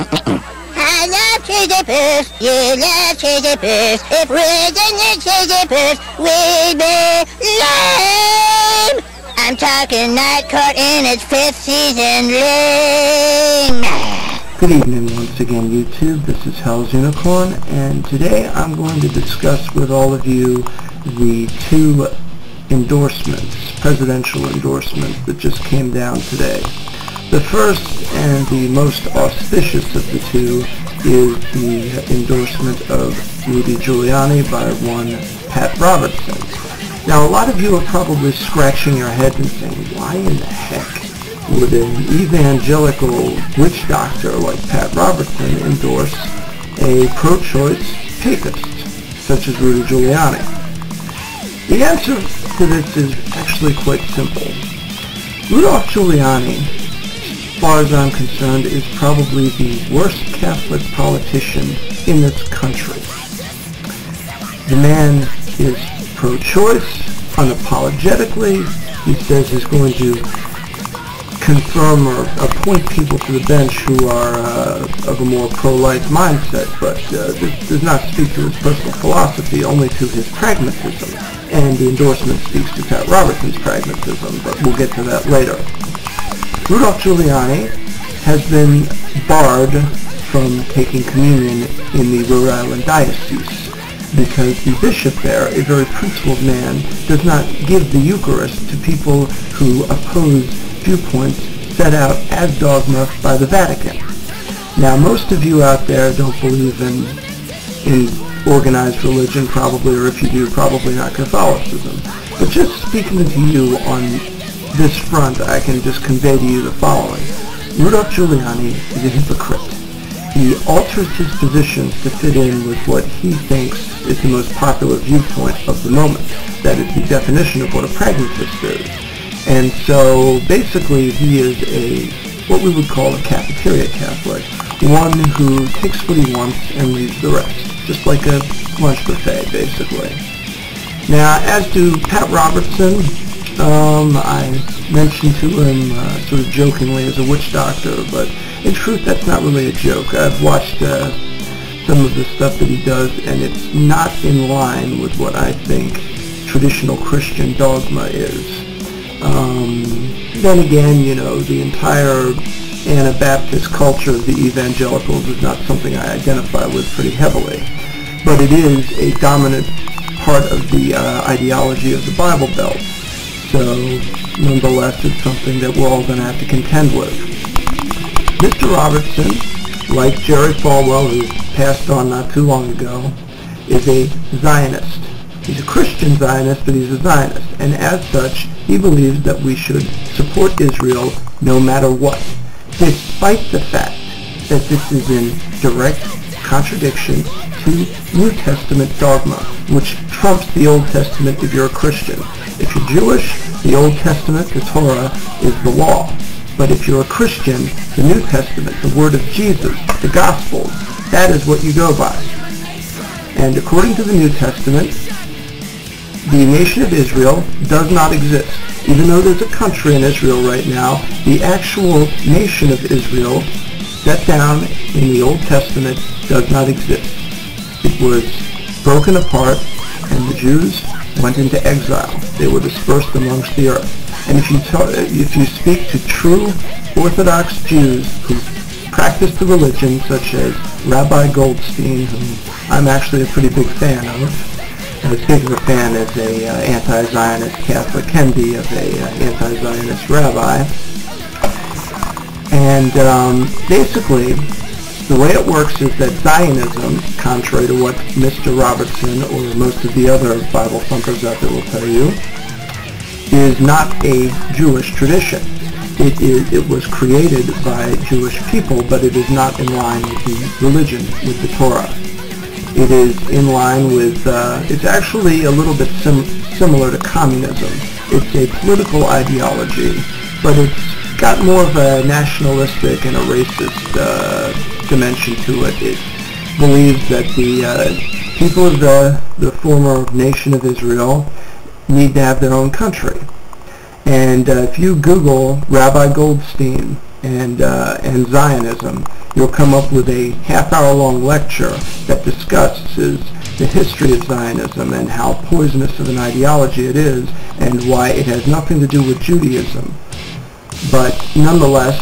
I love cheesy poos, you love cheesy poos. If we're in the cheesy poos, we'd be lame. I'm talking Night Court in its 5th season, lame. Good evening once again, YouTube. This is Hell's Unicorn, and today I'm going to discuss with all of you the 2 endorsements, presidential endorsements that just came down today. The first and the most auspicious of the 2 is the endorsement of Rudy Giuliani by one Pat Robertson. Now, a lot of you are probably scratching your heads and saying, why in the heck would an evangelical witch doctor like Pat Robertson endorse a pro-choice papist such as Rudy Giuliani? The answer to this is actually quite simple. Rudolph Giuliani, as far as I'm concerned, is probably the worst Catholic politician in this country. The man is pro-choice, unapologetically. He says he's going to confirm or appoint people to the bench who are of a more pro-life mindset, but this does not speak to his personal philosophy, only to his pragmatism. And the endorsement speaks to Pat Robertson's pragmatism, but we'll get to that later. Rudolph Giuliani has been barred from taking communion in the Rhode Island diocese because the bishop there, a very principled man, does not give the Eucharist to people who oppose viewpoints set out as dogma by the Vatican. Now, most of you out there don't believe in organized religion, probably, or if you do, probably not Catholicism. But just speaking to you on this front, I can just convey to you the following. Rudolph Giuliani is a hypocrite. He alters his positions to fit in with what he thinks is the most popular viewpoint of the moment. That is the definition of what a pragmatist is. And so basically he is what we would call a cafeteria Catholic, one who takes what he wants and leaves the rest, just like a lunch buffet, basically. Now, as to Pat Robertson, I mentioned to him sort of jokingly as a witch doctor, but in truth that's not really a joke. I've watched some of the stuff that he does, and it's not in line with what I think traditional Christian dogma is. Then again, you know, the entire Anabaptist culture of the Evangelicals is not something I identify with pretty heavily, but it is a dominant part of the ideology of the Bible Belt. So, nonetheless, it's something that we're all going to have to contend with. Mr. Robertson, like Jerry Falwell, who passed on not too long ago, is a Zionist. He's a Christian Zionist, but he's a Zionist. And as such, he believes that we should support Israel no matter what, despite the fact that this is in direct contradiction to New Testament dogma, which trumps the Old Testament if you're a Christian. If you're Jewish, the Old Testament, the Torah, is the law. But if you're a Christian, the New Testament, the Word of Jesus, the Gospels, that is what you go by. And according to the New Testament, the nation of Israel does not exist. Even though there's a country in Israel right now, the actual nation of Israel, set down in the Old Testament, does not exist. It was broken apart, and the Jews went into exile. They were dispersed amongst the earth. And if you speak to true Orthodox Jews who practice the religion, such as Rabbi Goldstein, whom I'm actually a pretty big fan of, as big of a fan as a anti-Zionist Catholic can be of a anti-Zionist rabbi. And basically, the way it works is that Zionism, contrary to what Mr. Robertson or most of the other Bible thumpers out there will tell you, is not a Jewish tradition. It was created by Jewish people, but it is not in line with the religion, with the Torah. It is in line with, it's actually a little bit similar to communism. It's a political ideology, but it's got more of a nationalistic and a racist dimension to it. It believes that the people of the former nation of Israel need to have their own country. And if you Google Rabbi Goldstein and Zionism, you'll come up with a half-hour-long lecture that discusses the history of Zionism and how poisonous of an ideology it is and why it has nothing to do with Judaism. But nonetheless,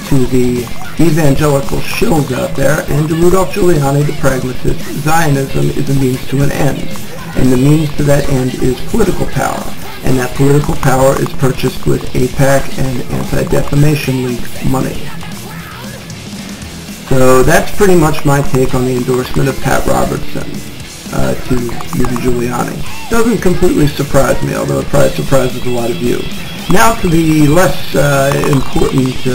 to the evangelical shills out there and to Rudolph Giuliani, the pragmatist, Zionism is a means to an end. And the means to that end is political power. And that political power is purchased with AIPAC and Anti-Defamation League money. So that's pretty much my take on the endorsement of Pat Robertson to Rudy Giuliani. Doesn't completely surprise me, although it probably surprises a lot of you. Now to the less important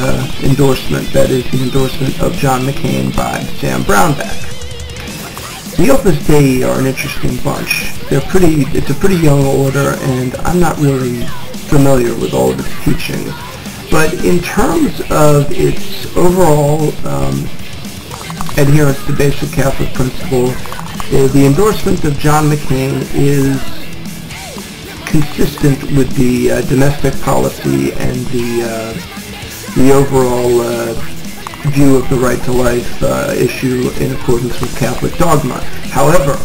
endorsement, that is the endorsement of John McCain by Sam Brownback. The Opus Dei are an interesting bunch. It's a pretty young order, and I'm not really familiar with all of its teachings. But in terms of its overall adherence to basic Catholic principles, the endorsement of John McCain is consistent with the domestic policy and the overall view of the right to life issue in accordance with Catholic dogma. However,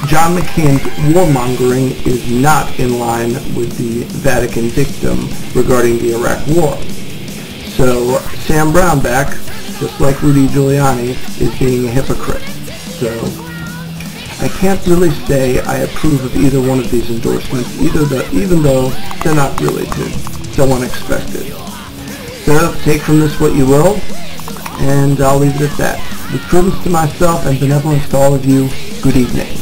John McCain's warmongering is not in line with the Vatican dictum regarding the Iraq War. So Sam Brownback, just like Rudy Giuliani, is being a hypocrite. So I can't really say I approve of either one of these endorsements, even though they're not really so unexpected. So take from this what you will, and I'll leave it at that. With prudence to myself and benevolence to all of you, good evening.